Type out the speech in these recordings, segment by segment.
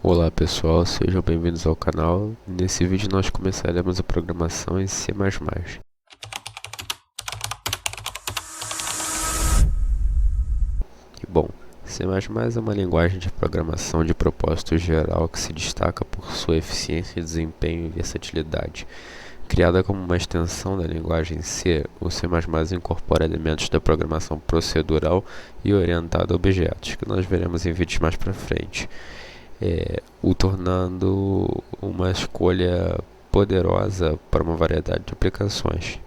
Olá pessoal, sejam bem-vindos ao canal. Nesse vídeo nós começaremos a programação em C++. Bom, C++ é uma linguagem de programação de propósito geral que se destaca por sua eficiência, desempenho e versatilidade. Criada como uma extensão da linguagem C, o C++ incorpora elementos da programação procedural e orientada a objetos, que nós veremos em vídeos mais para frente. O tornando uma escolha poderosa para uma variedade de aplicações.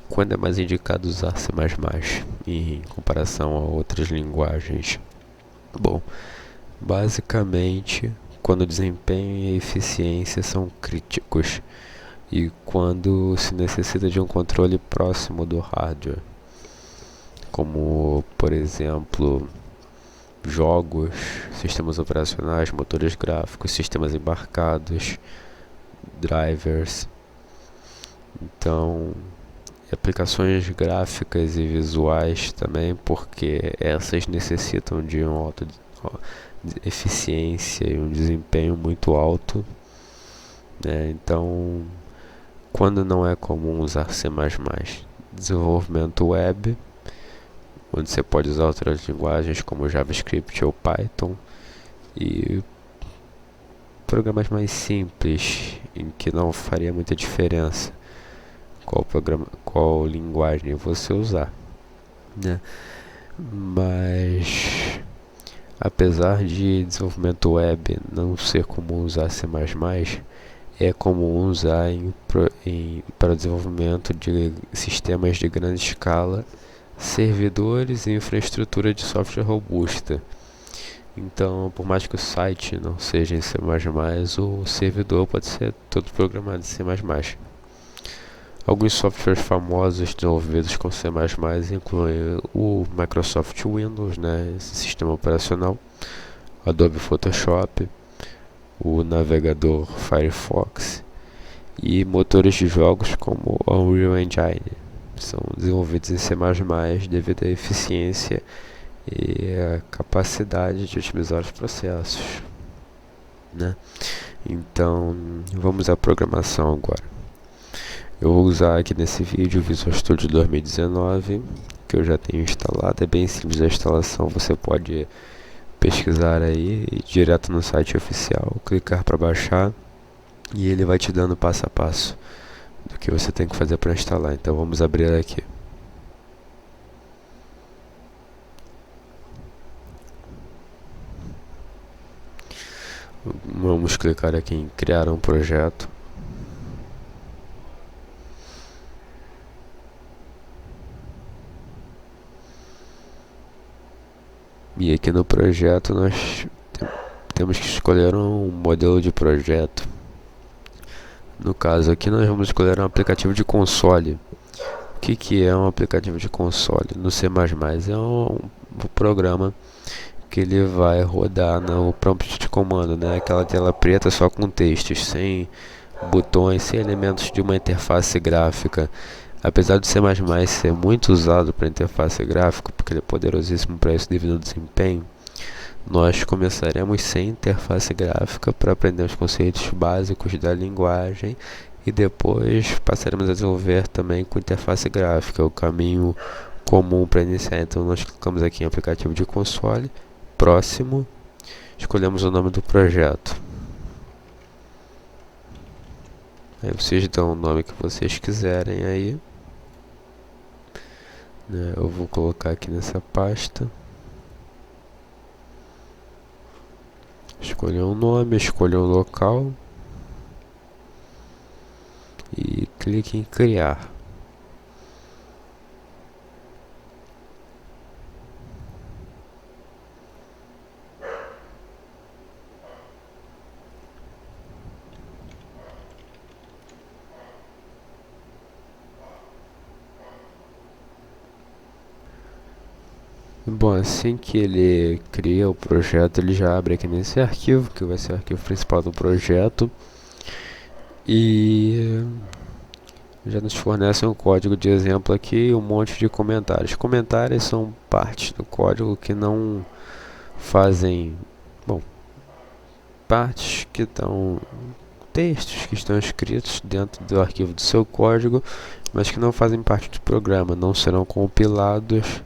Quando é mais indicado usar C++ em comparação a outras linguagens? Bom, basicamente, quando o desempenho e a eficiência são críticos e quando se necessita de um controle próximo do hardware, como, por exemplo, jogos, sistemas operacionais, motores gráficos, sistemas embarcados, drivers. Então, aplicações gráficas e visuais também, porque essas necessitam de uma alta eficiência e um desempenho muito alto, né? Então, quando não é comum usar C++, desenvolvimento web, onde você pode usar outras linguagens como JavaScript ou Python, e programas mais simples, em que não faria muita diferença qual linguagem você usar, né? Mas apesar de desenvolvimento web não ser comum usar C++, é comum usar para o desenvolvimento de sistemas de grande escala, servidores e infraestrutura de software robusta. Então, por mais que o site não seja em C++, o servidor pode ser todo programado em C++. Alguns softwares famosos desenvolvidos com C++ incluem o Microsoft Windows, né, esse sistema operacional, Adobe Photoshop, o navegador Firefox e motores de jogos como o Unreal Engine. São desenvolvidos em C++ devido à eficiência e a capacidade de otimizar os processos, né? Então, vamos à programação agora. Eu vou usar aqui nesse vídeo o Visual Studio 2019, que eu já tenho instalado. É bem simples a instalação, você pode pesquisar aí direto no site oficial, clicar para baixar e ele vai te dando passo a passo do que você tem que fazer para instalar. Então vamos abrir aqui. Vamos clicar aqui em criar um projeto. E aqui no projeto nós temos que escolher um modelo de projeto. No caso aqui nós vamos escolher um aplicativo de console. O que é um aplicativo de console? No C++ é um programa que ele vai rodar no prompt de comando, né? Aquela tela preta só com textos, sem botões, sem elementos de uma interface gráfica. Apesar do C++ ser muito usado para interface gráfica, porque ele é poderosíssimo para isso devido ao desempenho, nós começaremos sem interface gráfica para aprender os conceitos básicos da linguagem e depois passaremos a desenvolver também com interface gráfica, o caminho comum para iniciar. Então nós clicamos aqui em aplicativo de console, próximo, escolhemos o nome do projeto. Aí vocês dão o nome que vocês quiserem aí, né? Eu vou colocar aqui nessa pasta. Escolher um nome, escolher um local e clique em criar. Bom, assim que ele cria o projeto, ele já abre aqui nesse arquivo, que vai ser o arquivo principal do projeto, e já nos fornece um código de exemplo aqui e um monte de comentários. Comentários são partes do código que não fazem, bom, partes que estão textos que estão escritos dentro do arquivo do seu código, mas que não fazem parte do programa, não serão compilados,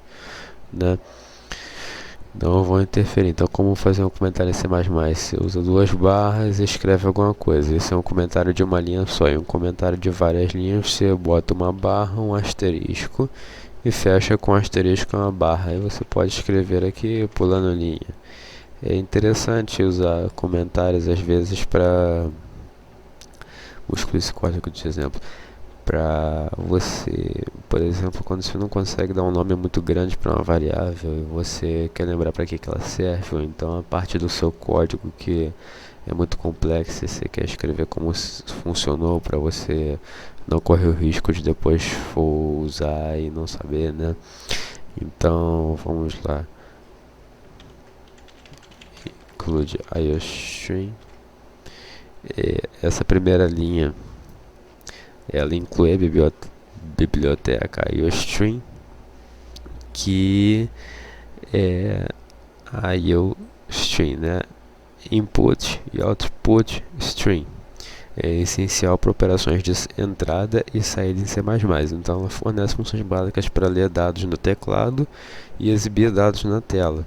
né? Não vão interferir. Então, como fazer um comentário em C++? Você usa duas barras e escreve alguma coisa. Esse é um comentário de uma linha só. E um comentário de várias linhas, você bota uma barra, um asterisco e fecha com um asterisco uma barra. Aí você pode escrever aqui pulando linha. É interessante usar comentários às vezes para... Vou excluir esse código de exemplo. Para você, por exemplo, quando você não consegue dar um nome muito grande para uma variável e você quer lembrar para que ela serve, ou então a parte do seu código que é muito complexa e você quer escrever como funcionou para você não correr o risco de depois for usar e não saber, né? Então, vamos lá. Include IOString. Essa primeira linha, ela inclui a biblioteca IOString, que é a IOString, né? Input e Output String. É essencial para operações de entrada e saída em C++. Então ela fornece funções básicas para ler dados no teclado e exibir dados na tela.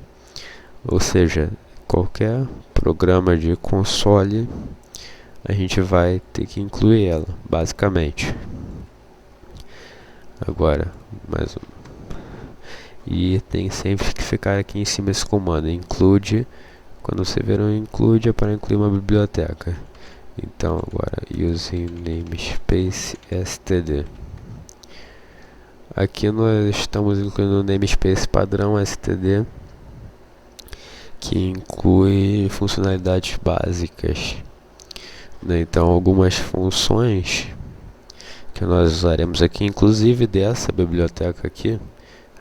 Ou seja, qualquer programa de console a gente vai ter que incluir ela, basicamente. Agora, mais um. E tem sempre que ficar aqui em cima esse comando, include. Quando você ver um include é para incluir uma biblioteca. Então agora, using namespace std. Aqui nós estamos incluindo o namespace padrão std, que inclui funcionalidades básicas, né? Então algumas funções que nós usaremos aqui, inclusive dessa biblioteca aqui,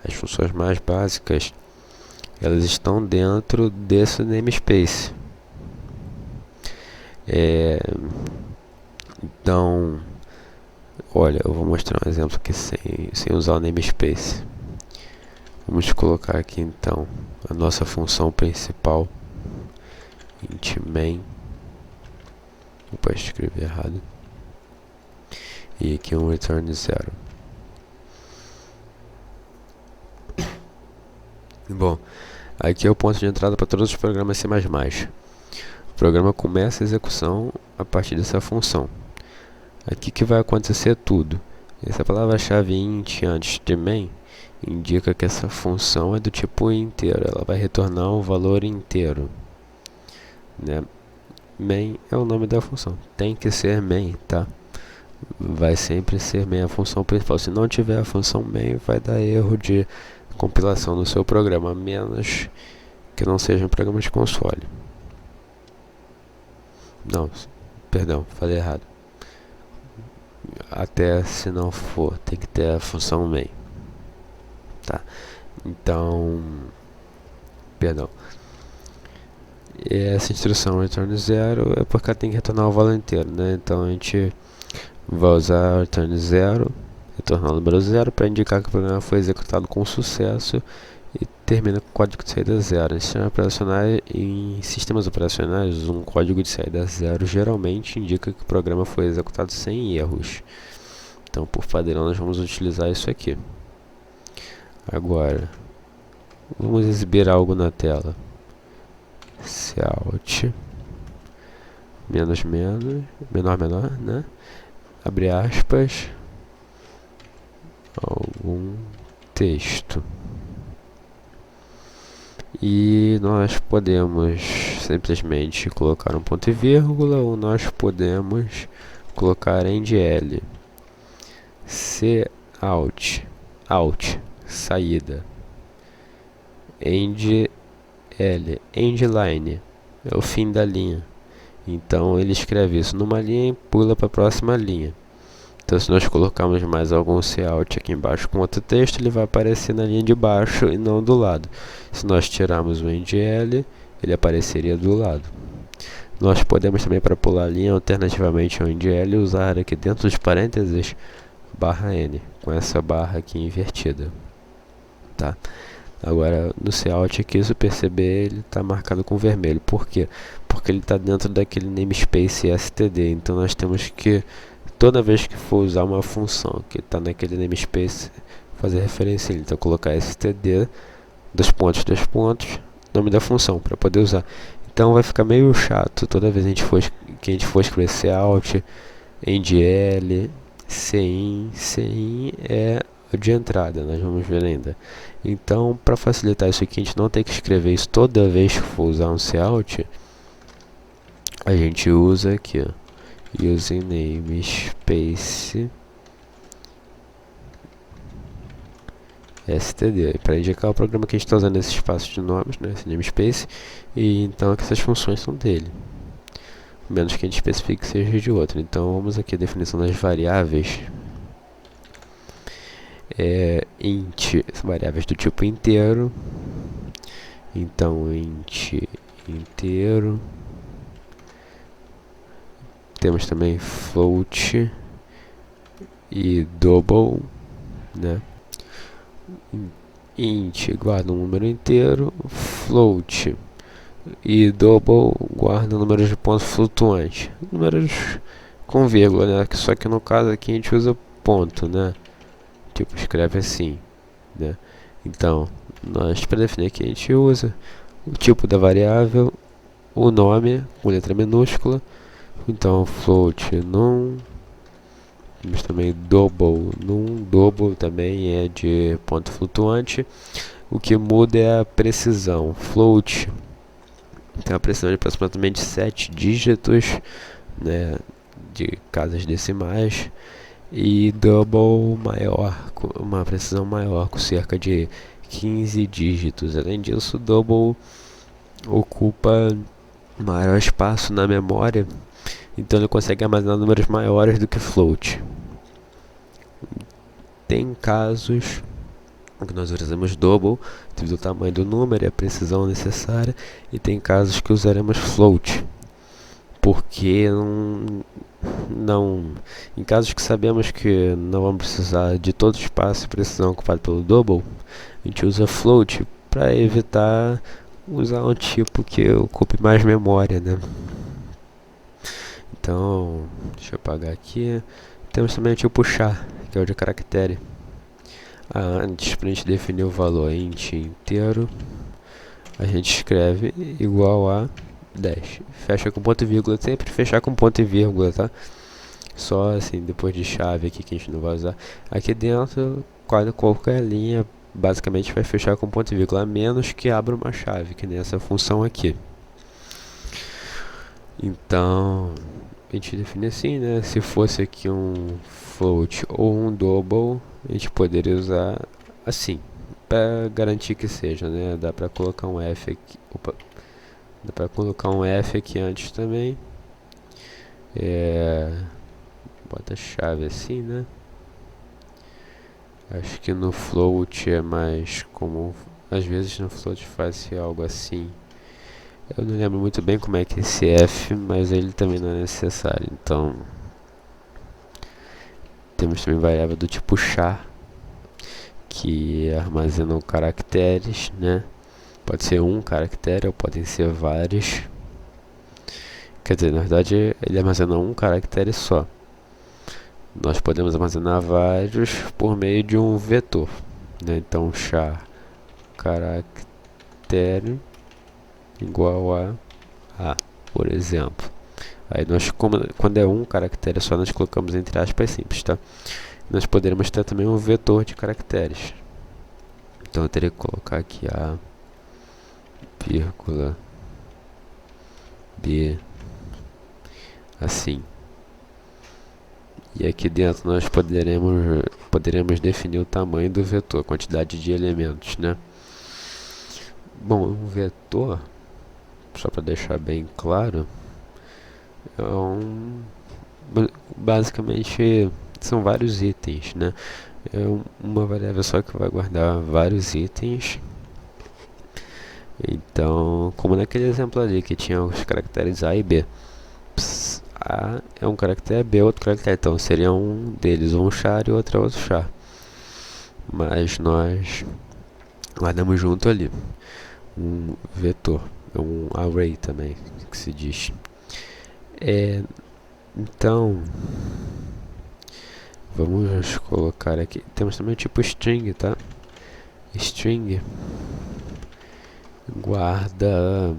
as funções mais básicas, elas estão dentro desse namespace. Então, olha, eu vou mostrar um exemplo aqui sem usar o namespace. Vamos colocar aqui então a nossa função principal, int main. Opa, escrevi errado. E aqui um return 0. Bom, aqui é o ponto de entrada para todos os programas C++. O programa começa a execução a partir dessa função. Aqui que vai acontecer tudo. Essa palavra-chave int antes de main indica que essa função é do tipo inteiro. Ela vai retornar um valor inteiro, né? Main é o nome da função. Tem que ser main, tá? Vai sempre ser main a função principal. Se não tiver a função main, vai dar erro de compilação no seu programa, a menos que não seja um programa de console. Não, perdão, falei errado. Até se não for, tem que ter a função main, tá? Então, perdão. E essa instrução return 0 é porque ela tem que retornar o valor inteiro, né? Então a gente vai usar return 0, retornar o número 0 para indicar que o programa foi executado com sucesso e termina com código de saída 0. Em sistemas operacionais, um código de saída 0 geralmente indica que o programa foi executado sem erros. Então, por padrão, nós vamos utilizar isso aqui. Agora, vamos exibir algo na tela. Cout menos menos, menor menor, né? Abre aspas, algum texto. E nós podemos simplesmente colocar um ponto e vírgula, ou nós podemos colocar endl. Out, saída. Endl, endline, é o fim da linha. Então ele escreve isso numa linha e pula para a próxima linha. Então se nós colocarmos mais algum cout aqui embaixo com outro texto, ele vai aparecer na linha de baixo e não do lado. Se nós tirarmos o endl, ele apareceria do lado. Nós podemos também, para pular a linha, alternativamente ao endl, usar aqui dentro dos parênteses barra n, com essa barra aqui invertida, tá? Agora no Cout aqui, se eu perceber, ele está marcado com vermelho. Por quê? Porque ele está dentro daquele namespace std. Então nós temos que, toda vez que for usar uma função que está naquele namespace, fazer referência a ele. Então colocar std, dois pontos, nome da função, para poder usar. Então vai ficar meio chato toda vez que a gente for escrever cout, endl, cin é de entrada, nós vamos ver ainda. Então, para facilitar isso aqui, a gente não tem que escrever isso toda vez que for usar um cout. A gente usa aqui, ó, using namespace std, para indicar o programa que a gente está usando esse espaço de nomes, né, esse namespace, e então que essas funções são dele, menos que a gente especifique que seja de outro. Então vamos aqui a definição das variáveis. Int, variáveis do tipo inteiro. Então int inteiro. Temos também float e double, né? Int guarda um número inteiro, float e double guarda números de ponto flutuante, números com vírgula, né? Só que no caso aqui a gente usa ponto, né? Tipo, escreve assim, né? Então, nós para definir aqui a gente usa o tipo da variável, o nome com letra minúscula. Então, float num, temos também double num, double também é de ponto flutuante. O que muda é a precisão. Float tem uma precisão de aproximadamente 7 dígitos, né, de casas decimais, e double maior, com uma precisão maior, com cerca de 15 dígitos. Além disso, double ocupa maior espaço na memória, então ele consegue armazenar números maiores do que float. Tem casos que nós usamos double devido ao tamanho do número e a precisão necessária, e tem casos que usaremos float porque em casos que sabemos que não vamos precisar de todo o espaço e precisão ocupado pelo double, a gente usa float para evitar usar um tipo que ocupe mais memória, né? Então, deixa eu apagar aqui. Temos também o tipo char, que é o de caractere. Antes, para a gente definir o valor int inteiro, a gente escreve igual a 10. Fecha com ponto e vírgula, sempre fechar com ponto e vírgula, tá? Só assim, depois de chave aqui que a gente não vai usar. Aqui dentro, qualquer linha, basicamente vai fechar com ponto e vírgula, a menos que abra uma chave, que nem essa função aqui. Então, a gente define assim, né? Se fosse aqui um float ou um double, a gente poderia usar assim, para garantir que seja, né? Dá para colocar um F aqui, dá para colocar um F aqui antes também. Bota a chave assim, né? Acho que no float é mais comum. Às vezes no float faz algo assim. Eu não lembro muito bem como é que é esse F, mas ele também não é necessário. Então, temos também variável do tipo char, que armazenam caracteres, né? Pode ser um caractere ou podem ser vários. Quer dizer, na verdade, ele armazena um caractere só. Nós podemos armazenar vários por meio de um vetor, né? Então, char caractere igual a, por exemplo. Aí nós, quando é um caractere só, nós colocamos entre aspas simples, tá? Nós poderemos ter também um vetor de caracteres. Então eu teria que colocar aqui a vírgula b assim. E aqui dentro nós poderemos definir o tamanho do vetor, a quantidade de elementos, né? Bom, um vetor, só para deixar bem claro, basicamente são vários itens, né? É uma variável só que vai guardar vários itens. Então, como naquele exemplo ali que tinha os caracteres A e B. A é um caractere, B é outro caractere, então seria um deles um char e outro char. Mas nós guardamos junto ali. Um vetor, um array também, que se diz. Então, vamos colocar aqui. Temos também o tipo string, tá? String guarda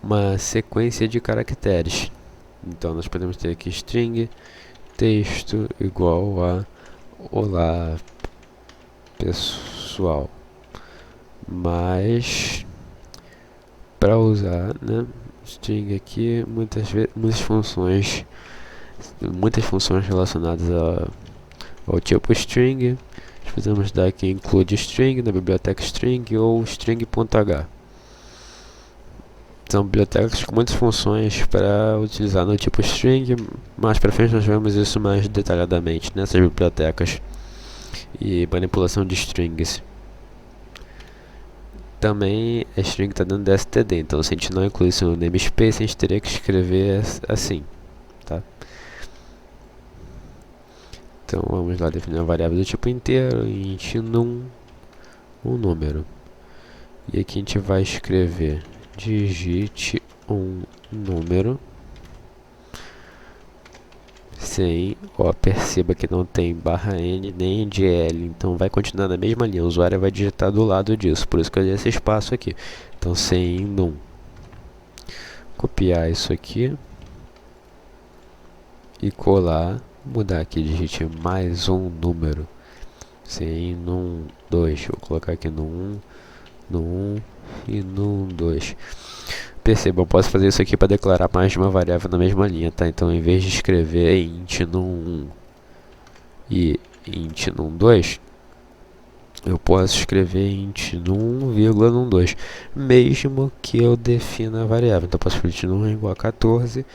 uma sequência de caracteres. Então, nós podemos ter aqui string texto igual a olá pessoal. Mas para usar, né, string aqui, muitas funções relacionadas ao tipo string. Nós podemos dar aqui include string na biblioteca string ou string.h. São bibliotecas com muitas funções para utilizar no tipo string. Mais para frente nós vemos isso mais detalhadamente nessas bibliotecas e manipulação de strings. Também a string está dentro da std, então se a gente não incluir isso no namespace, a gente teria que escrever assim, tá? Então vamos lá definir uma variável do tipo inteiro, int num, um número. E aqui a gente vai escrever digite um número sem, perceba que não tem barra n nem de l, então vai continuar na mesma linha, o usuário vai digitar do lado disso, por isso que eu dei esse espaço aqui. Então sem num, copiar isso aqui e colar, mudar aqui, digite mais um número, sem num 2, vou colocar aqui no 1, no 1 e no 2. Perceba, eu posso fazer isso aqui para declarar mais de uma variável na mesma linha, tá? Então, em vez de escrever int num1 e int num2, eu posso escrever int num, vírgula num2, mesmo que eu defina a variável. Então, eu posso escrever num igual a 14,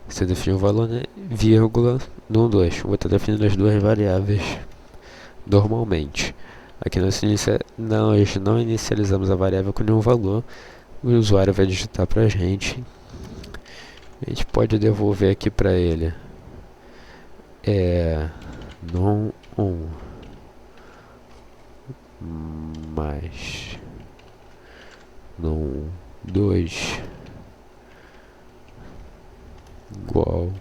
se eu definir o valor, né, vírgula num2. Vou estar definindo as duas variáveis normalmente. Aqui nós não inicializamos a variável com nenhum valor. O usuário vai digitar pra gente. A gente pode devolver aqui pra ele num1 mais num2 igual.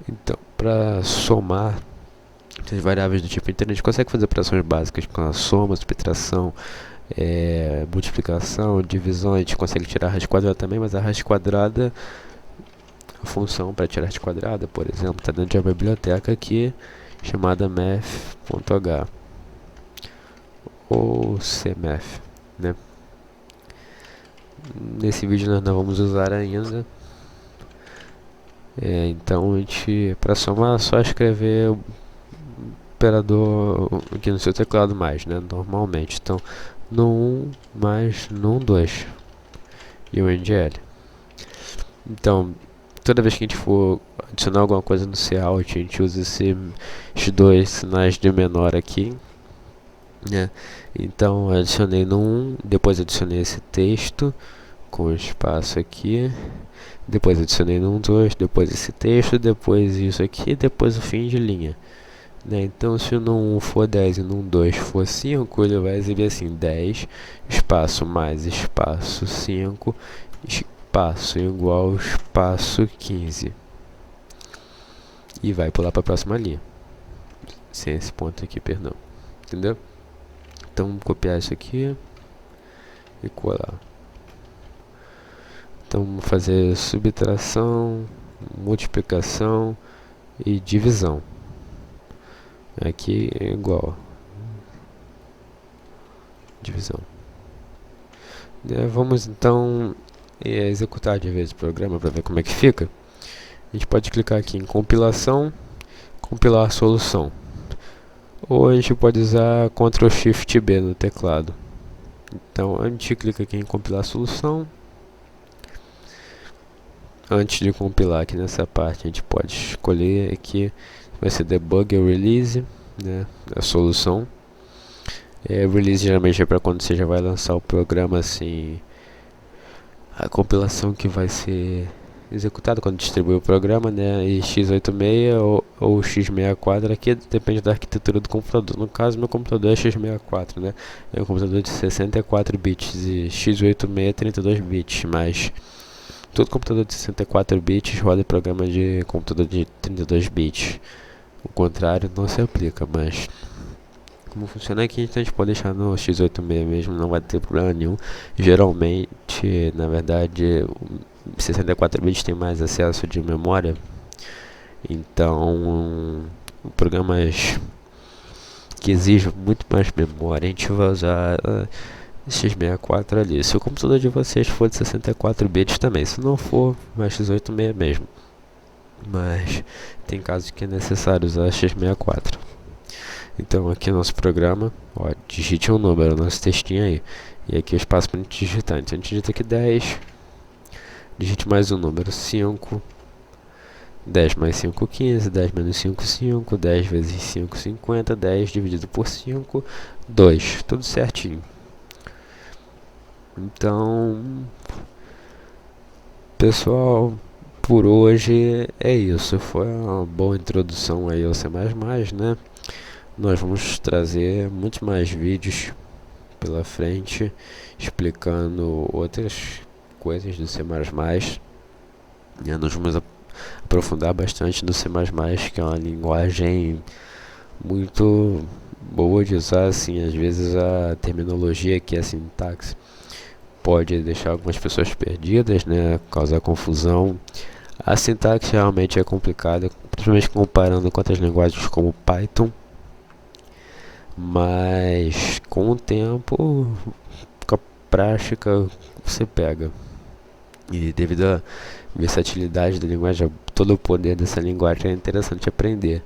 Então, para somar essas variáveis do tipo inteiro, a gente consegue fazer operações básicas com a soma, subtração, multiplicação, divisão. A gente consegue tirar a raiz quadrada também, mas a raiz quadrada, a função para tirar a raiz quadrada, por exemplo, está dentro de uma biblioteca aqui chamada math.h ou cmath, né? Nesse vídeo nós não vamos usar ainda. Então a gente, para somar, é só escrever o operador aqui no seu teclado mais, né? Normalmente. Então, num1 mais num2 e o NDL. Então, toda vez que a gente for adicionar alguma coisa no cout, a gente usa esses dois sinais de menor aqui, né? Então, adicionei num1, depois adicionei esse texto com espaço aqui, depois adicionei num 2, depois esse texto, depois isso aqui, depois o fim de linha, né? Então, se o num 1 for 10 e num 2 for 5, ele vai exibir assim: 10, espaço mais espaço 5, espaço igual espaço 15. E vai pular para a próxima linha. Sem esse ponto aqui, perdão. Entendeu? Então, vamos copiar isso aqui e colar. Então, vamos fazer subtração, multiplicação e divisão. Aqui é igual. Divisão. Vamos então executar de vez o programa para ver como é que fica. A gente pode clicar aqui em compilação, compilar a solução. Ou a gente pode usar Ctrl Shift B no teclado. Então a gente clica aqui em compilar a solução. Antes de compilar aqui nessa parte, a gente pode escolher aqui, vai ser debug ou release, né, a solução. Release geralmente é para quando você já vai lançar o programa, assim, a compilação que vai ser executado quando distribui o programa, né? E x86 ou x64 aqui depende da arquitetura do computador. No caso, meu computador é x64, né? É um computador de 64 bits e x86 é 32 bits, mas todo computador de 64 bits roda programa de computador de 32 bits. O contrário não se aplica, mas como funciona aqui, então a gente pode deixar no x86 mesmo, não vai ter problema nenhum. Geralmente, na verdade, 64 bits tem mais acesso de memória, então programas que exijam muito mais memória, a gente vai usar x64 ali. Se o computador de vocês for de 64 bits também, se não for, vai x86 mesmo. Mas tem casos que é necessário usar x64. Então aqui é nosso programa, ó, digite um número, nosso textinho aí. E aqui o espaço para a gente digitar. Então a gente digita aqui 10, digite mais um número, 5, 10 mais 5, 15, 10 menos 5, 5, 10 vezes 5, 50, 10 dividido por 5, 2, tudo certinho. Então, pessoal, por hoje é isso. Foi uma boa introdução aí ao C++, né? Nós vamos trazer muitos mais vídeos pela frente, explicando outras coisas do C++. Nós vamos aprofundar bastante no C++, que é uma linguagem muito boa de usar, assim, às vezes a terminologia que é a sintaxe pode deixar algumas pessoas perdidas, né, causar confusão. A sintaxe realmente é complicada, principalmente comparando com outras linguagens como Python, mas com o tempo, com a prática, você pega. E devido à versatilidade da linguagem, todo o poder dessa linguagem é interessante aprender.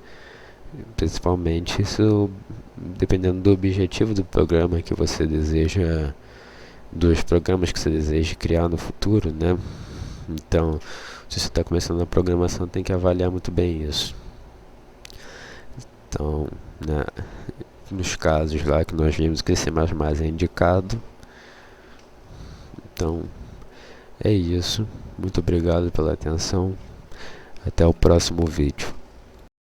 Principalmente isso dependendo do objetivo do programa que você deseja, dos programas que você deseja criar no futuro, né? Então, se você está começando a programação, tem que avaliar muito bem isso. Então, né, nos casos lá que nós vimos que C++ é indicado. Então, é isso. Muito obrigado pela atenção. Até o próximo vídeo.